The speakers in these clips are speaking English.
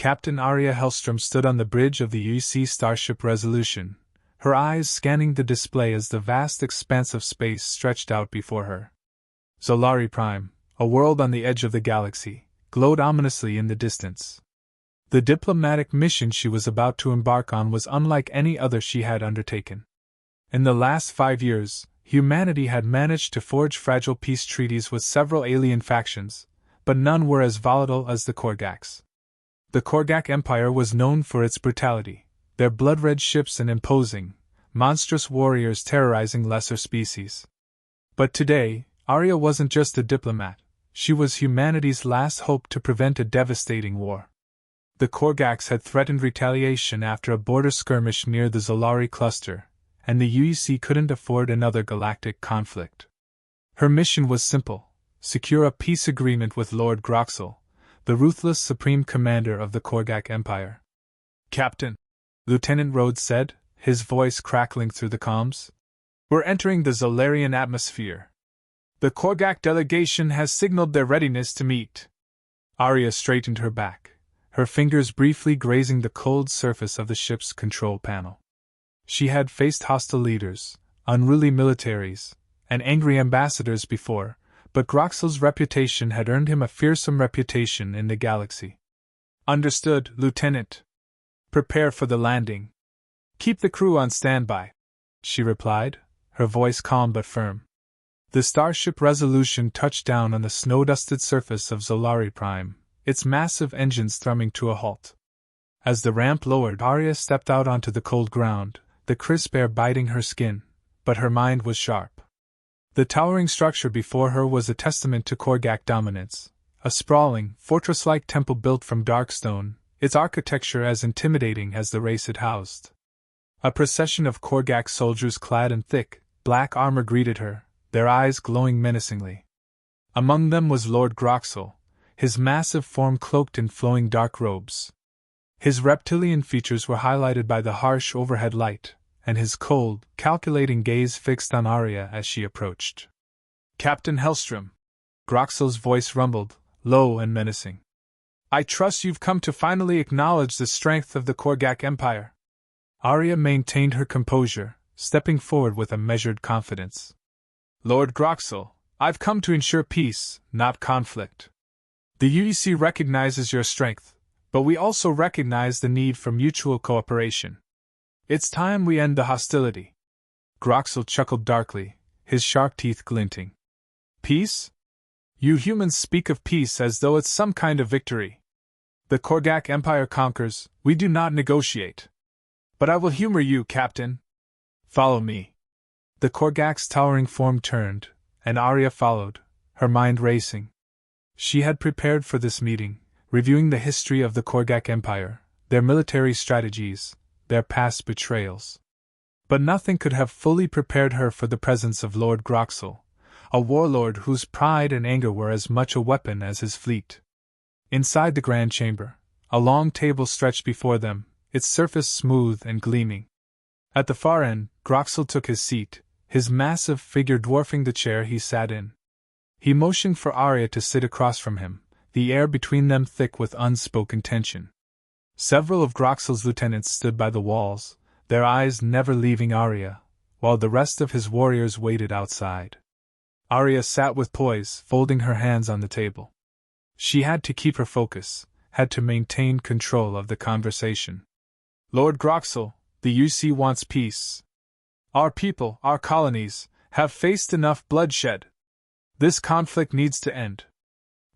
Captain Arya Hellstrom stood on the bridge of the UC Starship Resolution, her eyes scanning the display as the vast expanse of space stretched out before her. Zolari Prime, a world on the edge of the galaxy, glowed ominously in the distance. The diplomatic mission she was about to embark on was unlike any other she had undertaken. In the last 5 years, humanity had managed to forge fragile peace treaties with several alien factions, but none were as volatile as the Korgaks. The Korgak Empire was known for its brutality, their blood-red ships and imposing, monstrous warriors terrorizing lesser species. But today, Arya wasn't just a diplomat, she was humanity's last hope to prevent a devastating war. The Korgaks had threatened retaliation after a border skirmish near the Zolari cluster, and the UEC couldn't afford another galactic conflict. Her mission was simple: secure a peace agreement with Lord Groxel, the ruthless supreme commander of the Korgak Empire. "Captain," Lieutenant Rhodes said, his voice crackling through the comms, "we're entering the Zolarian atmosphere. The Korgak delegation has signaled their readiness to meet." Arya straightened her back, her fingers briefly grazing the cold surface of the ship's control panel. She had faced hostile leaders, unruly militaries, and angry ambassadors before, but Groxel's reputation had earned him a fearsome reputation in the galaxy. "Understood, Lieutenant. Prepare for the landing. Keep the crew on standby," she replied, her voice calm but firm. The Starship Resolution touched down on the snow-dusted surface of Zolari Prime, its massive engines thrumming to a halt. As the ramp lowered, Arya stepped out onto the cold ground, the crisp air biting her skin, but her mind was sharp. The towering structure before her was a testament to Korgak dominance, a sprawling, fortress-like temple built from dark stone, its architecture as intimidating as the race it housed. A procession of Korgak soldiers clad in thick, black armor greeted her, their eyes glowing menacingly. Among them was Lord Groxel, his massive form cloaked in flowing dark robes. His reptilian features were highlighted by the harsh overhead light, and his cold, calculating gaze fixed on Arya as she approached. "Captain Hellstrom," Groxel's voice rumbled, low and menacing. "I trust you've come to finally acknowledge the strength of the Korgak Empire." Arya maintained her composure, stepping forward with a measured confidence. "Lord Groxel, I've come to ensure peace, not conflict. The UEC recognizes your strength, but we also recognize the need for mutual cooperation. It's time we end the hostility." Groxel chuckled darkly, his sharp teeth glinting. "Peace? You humans speak of peace as though it's some kind of victory. The Korgak Empire conquers, we do not negotiate. But I will humor you, Captain. Follow me." The Korgak's towering form turned, and Arya followed, her mind racing. She had prepared for this meeting, reviewing the history of the Korgak Empire, their military strategies, their past betrayals. But nothing could have fully prepared her for the presence of Lord Groxel, a warlord whose pride and anger were as much a weapon as his fleet. Inside the grand chamber, a long table stretched before them, its surface smooth and gleaming. At the far end, Groxel took his seat, his massive figure dwarfing the chair he sat in. He motioned for Arya to sit across from him, the air between them thick with unspoken tension. Several of Groxel's lieutenants stood by the walls, their eyes never leaving Arya, while the rest of his warriors waited outside. Arya sat with poise, folding her hands on the table. She had to keep her focus, had to maintain control of the conversation. "Lord Groxel, the UC wants peace. Our people, our colonies, have faced enough bloodshed. This conflict needs to end."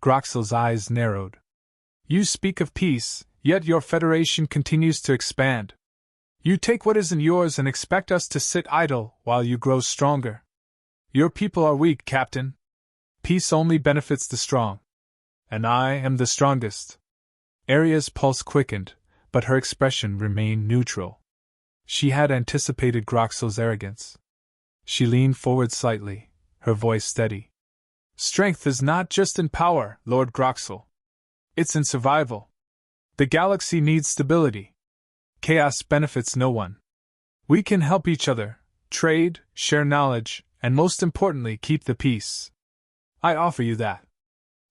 Groxel's eyes narrowed. "You speak of peace, yet your federation continues to expand. You take what isn't yours and expect us to sit idle while you grow stronger. Your people are weak, Captain. Peace only benefits the strong. And I am the strongest." Arya's pulse quickened, but her expression remained neutral. She had anticipated Groxel's arrogance. She leaned forward slightly, her voice steady. "Strength is not just in power, Lord Groxel. It's in survival. The galaxy needs stability. Chaos benefits no one. We can help each other, trade, share knowledge, and most importantly keep the peace. I offer you that."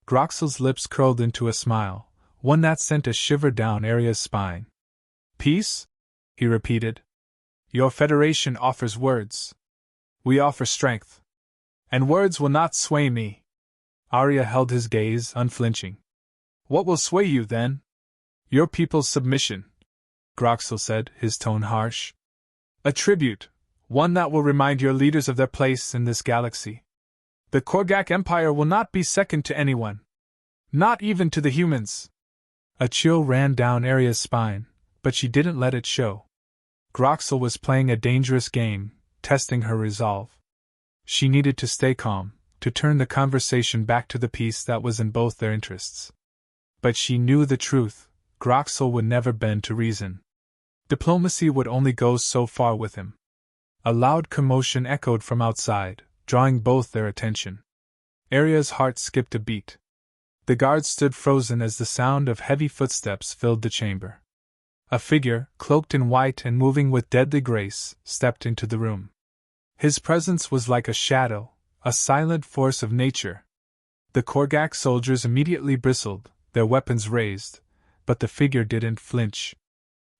Groxel's lips curled into a smile, one that sent a shiver down Arya's spine. Peace? He repeated. Your Federation offers words. We offer strength. And words will not sway me. Arya held his gaze, unflinching. What will sway you, then? Your people's submission, Groxel said, his tone harsh. A tribute, one that will remind your leaders of their place in this galaxy. The Korgak Empire will not be second to anyone. Not even to the humans. A chill ran down Arya's spine, but she didn't let it show. Groxel was playing a dangerous game, testing her resolve. She needed to stay calm, to turn the conversation back to the peace that was in both their interests. But she knew the truth, Groxel would never bend to reason. Diplomacy would only go so far with him. A loud commotion echoed from outside, drawing both their attention. Arya's heart skipped a beat. The guards stood frozen as the sound of heavy footsteps filled the chamber. A figure, cloaked in white and moving with deadly grace, stepped into the room. His presence was like a shadow, a silent force of nature. The Korgak soldiers immediately bristled, their weapons raised, but the figure didn't flinch.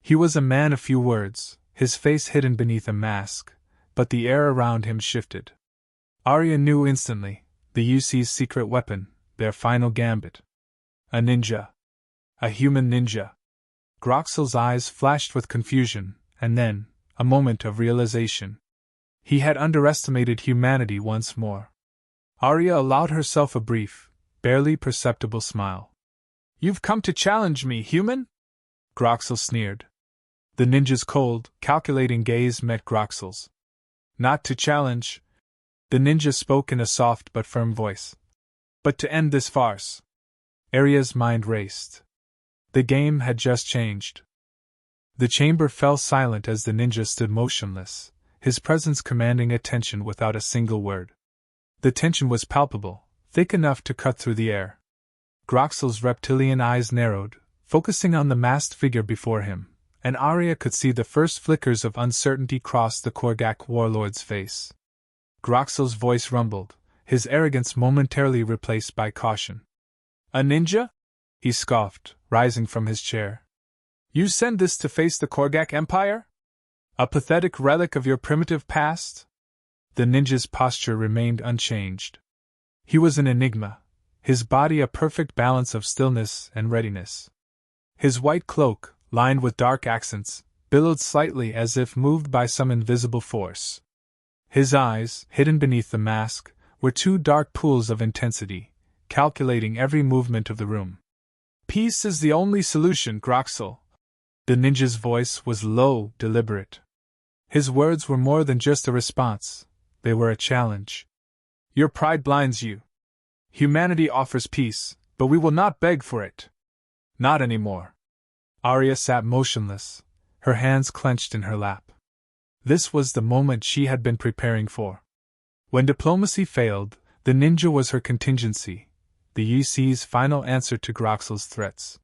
He was a man of few words, his face hidden beneath a mask, but the air around him shifted. Arya knew instantly, the UC's secret weapon, their final gambit. A ninja. A human ninja. Groxel's eyes flashed with confusion, and then, a moment of realization. He had underestimated humanity once more. Arya allowed herself a brief, barely perceptible smile. You've come to challenge me, human? Groxel sneered. The ninja's cold, calculating gaze met Groxel's. Not to challenge, the ninja spoke in a soft but firm voice. But to end this farce. Arya's mind raced. The game had just changed. The chamber fell silent as the ninja stood motionless, his presence commanding attention without a single word. The tension was palpable, thick enough to cut through the air. Groxel's reptilian eyes narrowed, focusing on the masked figure before him, and Arya could see the first flickers of uncertainty cross the Korgak warlord's face. Groxel's voice rumbled, his arrogance momentarily replaced by caution. A ninja? He scoffed, rising from his chair. You send this to face the Korgak Empire? A pathetic relic of your primitive past? The ninja's posture remained unchanged. He was an enigma, his body a perfect balance of stillness and readiness. His white cloak, lined with dark accents, billowed slightly as if moved by some invisible force. His eyes, hidden beneath the mask, were two dark pools of intensity, calculating every movement of the room. Peace is the only solution, Groxel. The ninja's voice was low, deliberate. His words were more than just a response, they were a challenge. Your pride blinds you. Humanity offers peace, but we will not beg for it. Not anymore. Arya sat motionless, her hands clenched in her lap. This was the moment she had been preparing for. When diplomacy failed, the ninja was her contingency, the UC's final answer to Groxel's threats.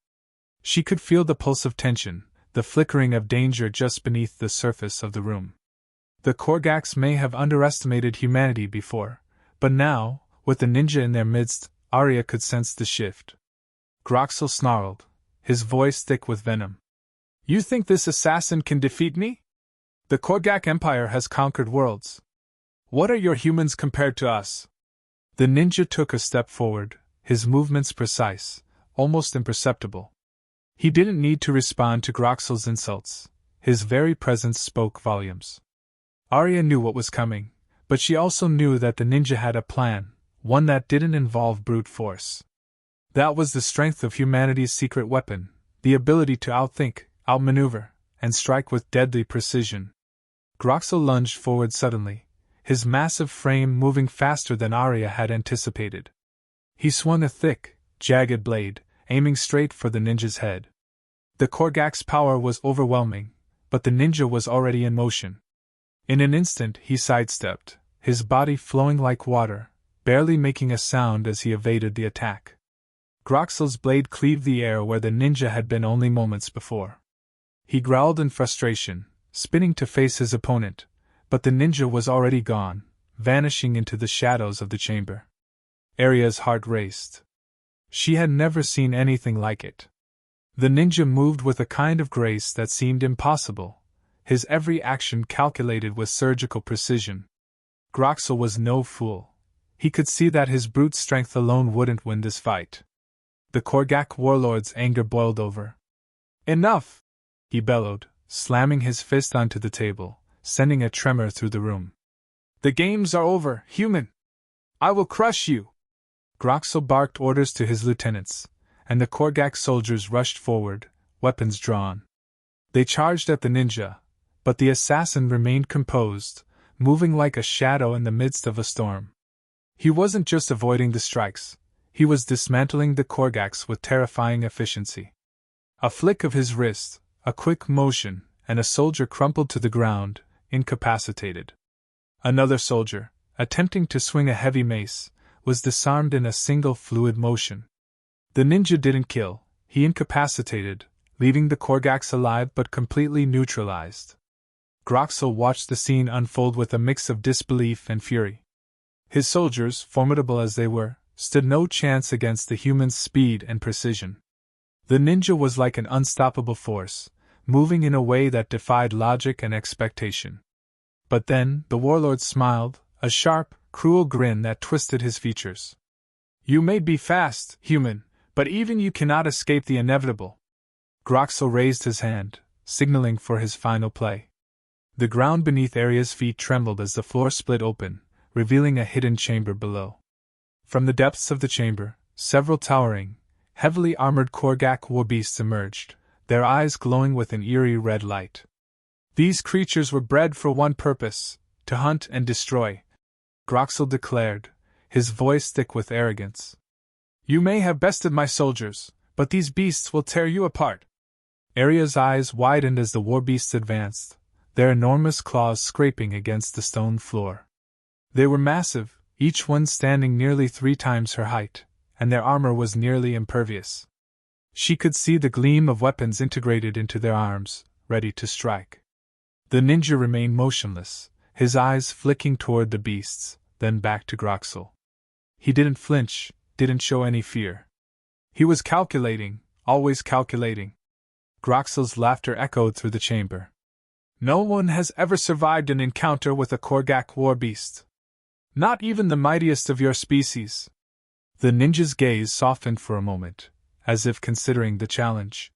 She could feel the pulse of tension, the flickering of danger just beneath the surface of the room. The Korgaks may have underestimated humanity before, but now, with the ninja in their midst, Arya could sense the shift. Groxel snarled, his voice thick with venom. You think this assassin can defeat me? The Korgak Empire has conquered worlds. What are your humans compared to us? The ninja took a step forward, his movements precise, almost imperceptible. He didn't need to respond to Groxel's insults. His very presence spoke volumes. Arya knew what was coming, but she also knew that the ninja had a plan, one that didn't involve brute force. That was the strength of humanity's secret weapon, the ability to outthink, outmaneuver, and strike with deadly precision. Groxel lunged forward suddenly, his massive frame moving faster than Arya had anticipated. He swung a thick, jagged blade, aiming straight for the ninja's head. The Korgak's power was overwhelming, but the ninja was already in motion. In an instant he sidestepped, his body flowing like water, barely making a sound as he evaded the attack. Groxel's blade cleaved the air where the ninja had been only moments before. He growled in frustration, spinning to face his opponent, but the ninja was already gone, vanishing into the shadows of the chamber. Arya's heart raced. She had never seen anything like it. The ninja moved with a kind of grace that seemed impossible, his every action calculated with surgical precision. Groxel was no fool. He could see that his brute strength alone wouldn't win this fight. The Korgak warlord's anger boiled over. "Enough!" he bellowed, slamming his fist onto the table, sending a tremor through the room. "The games are over, human! I will crush you!" Groxel barked orders to his lieutenants, and the Korgak soldiers rushed forward, weapons drawn. They charged at the ninja, but the assassin remained composed, moving like a shadow in the midst of a storm. He wasn't just avoiding the strikes, he was dismantling the Korgaks with terrifying efficiency. A flick of his wrist, a quick motion, and a soldier crumpled to the ground, incapacitated. Another soldier, attempting to swing a heavy mace, was disarmed in a single fluid motion. The ninja didn't kill, he incapacitated, leaving the Korgaks alive but completely neutralized. Groxel watched the scene unfold with a mix of disbelief and fury. His soldiers, formidable as they were, stood no chance against the human's speed and precision. The ninja was like an unstoppable force, moving in a way that defied logic and expectation. But then, the warlord smiled, a sharp, cruel grin that twisted his features. "You may be fast, human, but even you cannot escape the inevitable." Groxel raised his hand, signaling for his final play. The ground beneath Arya's feet trembled as the floor split open, revealing a hidden chamber below. From the depths of the chamber, several towering, heavily armored Korgak warbeasts emerged, their eyes glowing with an eerie red light. These creatures were bred for one purpose: to hunt and destroy, Groxel declared, his voice thick with arrogance. "You may have bested my soldiers, but these beasts will tear you apart." Arya's eyes widened as the warbeasts advanced, their enormous claws scraping against the stone floor. They were massive, each one standing nearly 3 times her height, and their armor was nearly impervious. She could see the gleam of weapons integrated into their arms, ready to strike. The ninja remained motionless, his eyes flicking toward the beasts, then back to Groxel. He didn't flinch, didn't show any fear. He was calculating, always calculating. Groxel's laughter echoed through the chamber. "No one has ever survived an encounter with a Korgak warbeast. Not even the mightiest of your species." The ninja's gaze softened for a moment, as if considering the challenge.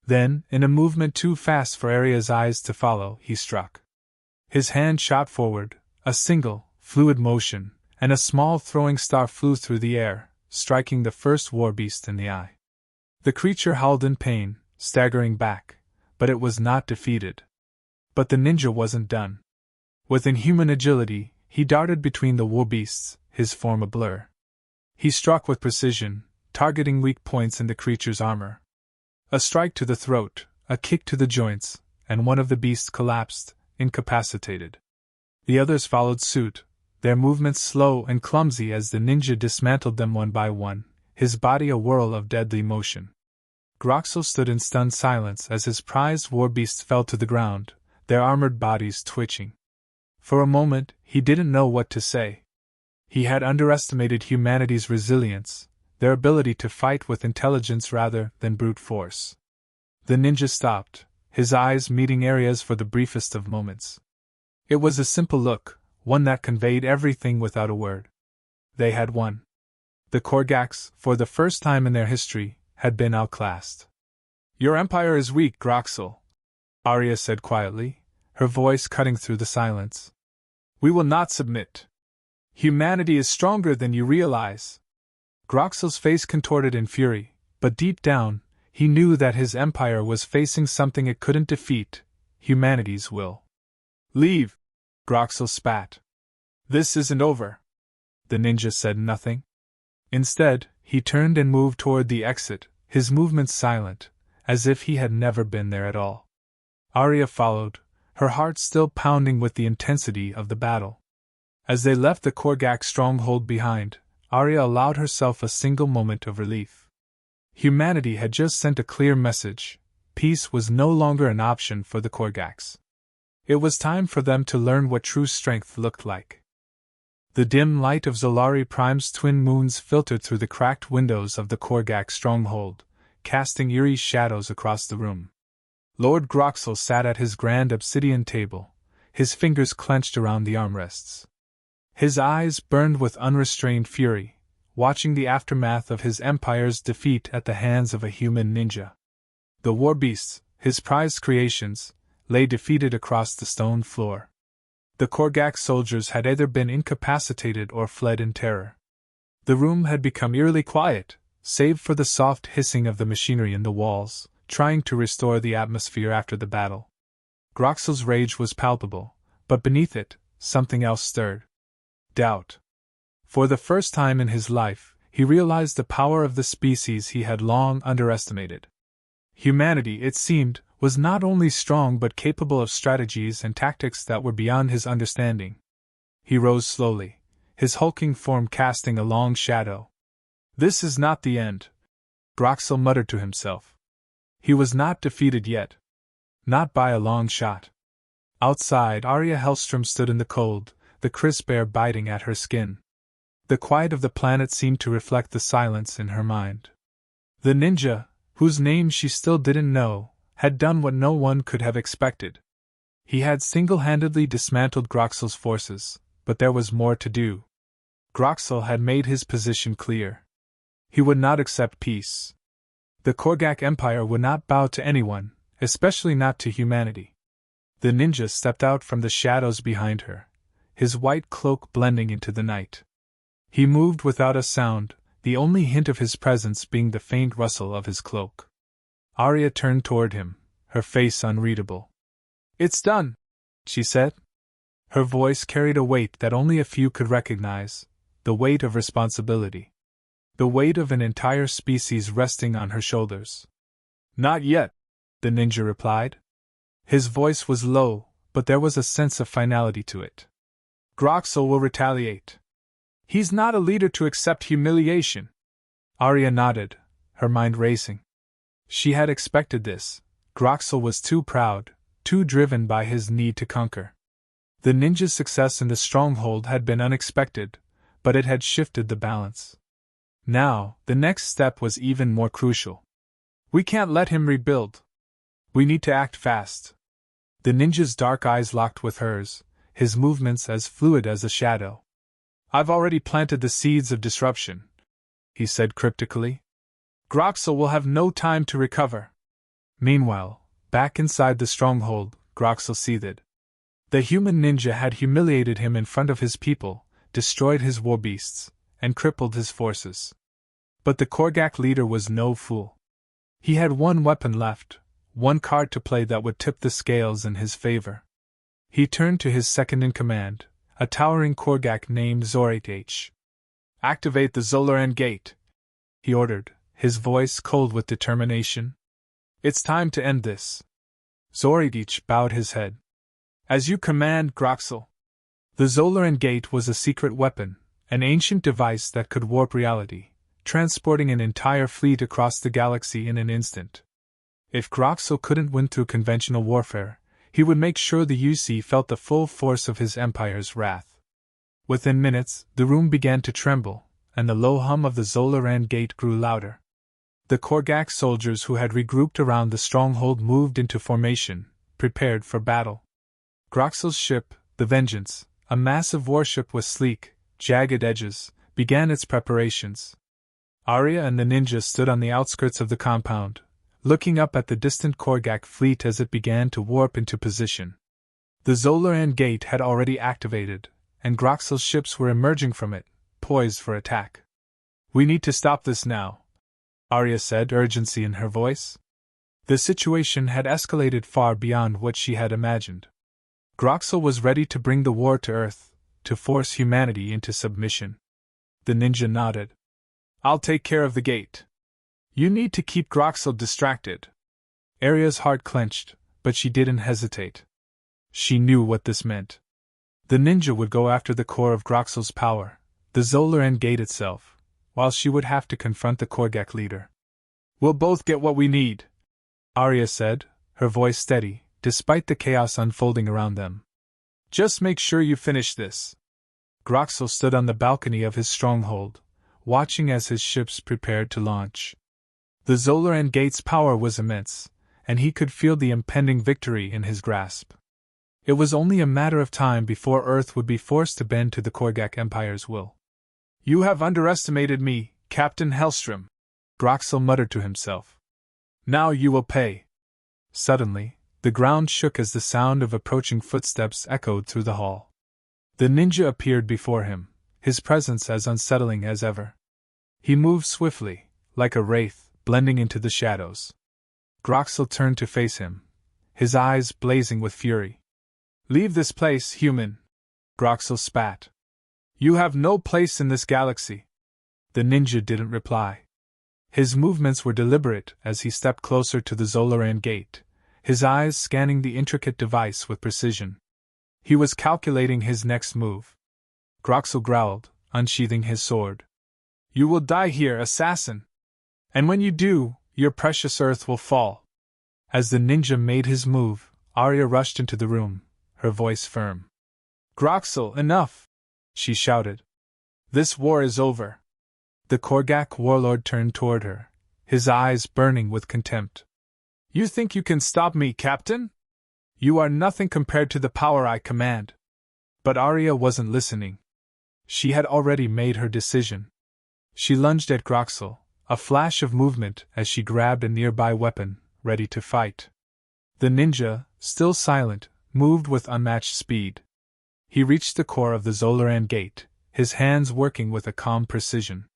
Then, in a movement too fast for Arya's eyes to follow, he struck. His hand shot forward, a single, fluid motion, and a small throwing star flew through the air, striking the first warbeast in the eye. The creature howled in pain, staggering back, but it was not defeated. But the ninja wasn't done. With inhuman agility, he darted between the warbeasts, his form a blur. He struck with precision, targeting weak points in the creature's armor. A strike to the throat, a kick to the joints, and one of the beasts collapsed, incapacitated. The others followed suit, their movements slow and clumsy as the ninja dismantled them one by one, his body a whirl of deadly motion. Groxel stood in stunned silence as his prized warbeasts fell to the ground, their armored bodies twitching. For a moment, he didn't know what to say. He had underestimated humanity's resilience, their ability to fight with intelligence rather than brute force. The ninja stopped, his eyes meeting Arya's for the briefest of moments. It was a simple look, one that conveyed everything without a word. They had won. The Korgaks, for the first time in their history, had been outclassed. "Your empire is weak, Groxel," Arya said quietly, her voice cutting through the silence. "We will not submit. Humanity is stronger than you realize." Groxel's face contorted in fury, but deep down, he knew that his empire was facing something it couldn't defeat: humanity's will. "Leave," Groxel spat. "This isn't over." The ninja said nothing. Instead, he turned and moved toward the exit, his movements silent, as if he had never been there at all. Arya followed, her heart still pounding with the intensity of the battle. As they left the Korgak stronghold behind, Arya allowed herself a single moment of relief. Humanity had just sent a clear message: peace was no longer an option for the Korgaks. It was time for them to learn what true strength looked like. The dim light of Zolari Prime's twin moons filtered through the cracked windows of the Korgak stronghold, casting eerie shadows across the room. Lord Groxel sat at his grand obsidian table, his fingers clenched around the armrests. His eyes burned with unrestrained fury, watching the aftermath of his empire's defeat at the hands of a human ninja. The war beasts, his prized creations, lay defeated across the stone floor. The Korgak soldiers had either been incapacitated or fled in terror. The room had become eerily quiet, save for the soft hissing of the machinery in the walls, trying to restore the atmosphere after the battle. Groxel's rage was palpable, but beneath it, something else stirred. Doubt. For the first time in his life, he realized the power of the species he had long underestimated. Humanity, it seemed, was not only strong but capable of strategies and tactics that were beyond his understanding. He rose slowly, his hulking form casting a long shadow. "This is not the end," Groxel muttered to himself. He was not defeated yet. Not by a long shot. Outside, Arya Hellstrom stood in the cold, the crisp air biting at her skin. The quiet of the planet seemed to reflect the silence in her mind. The ninja, whose name she still didn't know, had done what no one could have expected. He had single-handedly dismantled Groxel's forces, but there was more to do. Groxel had made his position clear. He would not accept peace. The Korgak Empire would not bow to anyone, especially not to humanity. The ninja stepped out from the shadows behind her, his white cloak blending into the night. He moved without a sound, the only hint of his presence being the faint rustle of his cloak. Arya turned toward him, her face unreadable. "It's done," she said. Her voice carried a weight that only a few could recognize, the weight of responsibility. The weight of an entire species resting on her shoulders. "Not yet," the ninja replied. His voice was low, but there was a sense of finality to it. "Groxel will retaliate. He's not a leader to accept humiliation." Arya nodded, her mind racing. She had expected this. Groxel was too proud, too driven by his need to conquer. The ninja's success in the stronghold had been unexpected, but it had shifted the balance. Now, the next step was even more crucial. "We can't let him rebuild. We need to act fast." The ninja's dark eyes locked with hers, his movements as fluid as a shadow. "I've already planted the seeds of disruption," he said cryptically. "Groxel will have no time to recover." Meanwhile, back inside the stronghold, Groxel seethed. The human ninja had humiliated him in front of his people, destroyed his war beasts, and crippled his forces. But the Korgak leader was no fool. He had one weapon left, one card to play that would tip the scales in his favor. He turned to his second-in-command, a towering Korgak named Zorath. "Activate the Zolaran Gate," he ordered, his voice cold with determination. "It's time to end this." Zorath bowed his head. "As you command, Groxel." The Zolaran Gate was a secret weapon, an ancient device that could warp reality, transporting an entire fleet across the galaxy in an instant. If Groxel couldn't win through conventional warfare, he would make sure the UC felt the full force of his empire's wrath. Within minutes, the room began to tremble, and the low hum of the Zolaran Gate grew louder. The Korgak soldiers who had regrouped around the stronghold moved into formation, prepared for battle. Groxel's ship, the Vengeance, a massive warship with sleek, jagged edges, began its preparations. Arya and the ninja stood on the outskirts of the compound, looking up at the distant Korgak fleet as it began to warp into position. The Zolaran Gate had already activated, and Groxel's ships were emerging from it, poised for attack. "We need to stop this now," Arya said, urgency in her voice. The situation had escalated far beyond what she had imagined. Groxel was ready to bring the war to Earth, to force humanity into submission. The ninja nodded. "I'll take care of the gate. You need to keep Groxel distracted." Arya's heart clenched, but she didn't hesitate. She knew what this meant. The ninja would go after the core of Groxel's power, the Zolaran Gate itself, while she would have to confront the Korgak leader. "We'll both get what we need," Arya said, her voice steady, despite the chaos unfolding around them. "Just make sure you finish this." Groxel stood on the balcony of his stronghold, watching as his ships prepared to launch. The Zolaran Gate's power was immense, and he could feel the impending victory in his grasp. It was only a matter of time before Earth would be forced to bend to the Korgak Empire's will. "You have underestimated me, Captain Hellstrom," Groxel muttered to himself. "Now you will pay." Suddenly, the ground shook as the sound of approaching footsteps echoed through the hall. The ninja appeared before him, his presence as unsettling as ever. He moved swiftly, like a wraith, blending into the shadows. Groxel turned to face him, his eyes blazing with fury. "Leave this place, human!" Groxel spat. "You have no place in this galaxy." The ninja didn't reply. His movements were deliberate as he stepped closer to the Zolaran Gate, his eyes scanning the intricate device with precision. He was calculating his next move. Groxel growled, unsheathing his sword. "You will die here, assassin! And when you do, your precious Earth will fall." As the ninja made his move, Arya rushed into the room, her voice firm. "Groxel, enough!" she shouted. "This war is over." The Korgak warlord turned toward her, his eyes burning with contempt. "You think you can stop me, Captain? You are nothing compared to the power I command." But Arya wasn't listening. She had already made her decision. She lunged at Groxel, a flash of movement as she grabbed a nearby weapon, ready to fight. The ninja, still silent, moved with unmatched speed. He reached the core of the Zolaran Gate, his hands working with a calm precision.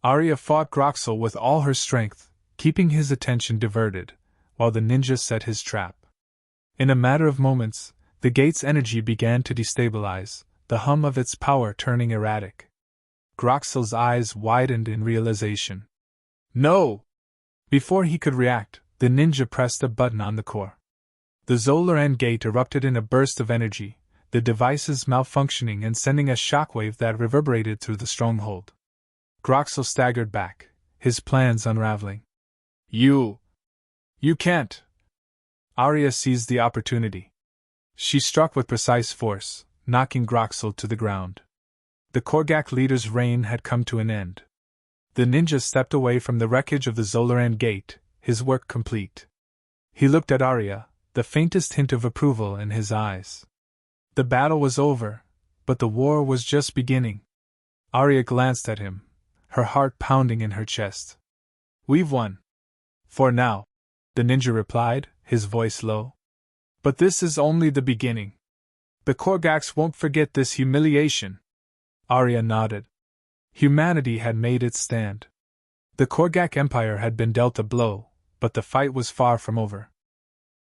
Arya fought Groxel with all her strength, keeping his attention diverted, while the ninja set his trap. In a matter of moments, the gate's energy began to destabilize, the hum of its power turning erratic. Groxel's eyes widened in realization. "No!" Before he could react, the ninja pressed a button on the core. The Zolaran Gate erupted in a burst of energy, the devices malfunctioning and sending a shockwave that reverberated through the stronghold. Groxel staggered back, his plans unraveling. You can't!" Arya seized the opportunity. She struck with precise force, knocking Groxel to the ground. The Korgak leader's reign had come to an end. The ninja stepped away from the wreckage of the Zolaran Gate, his work complete. He looked at Arya, the faintest hint of approval in his eyes. The battle was over, but the war was just beginning. Arya glanced at him, her heart pounding in her chest. "We've won. For now," the ninja replied, his voice low. "But this is only the beginning. The Korgaks won't forget this humiliation." Arya nodded. Humanity had made its stand. The Korgak Empire had been dealt a blow, but the fight was far from over.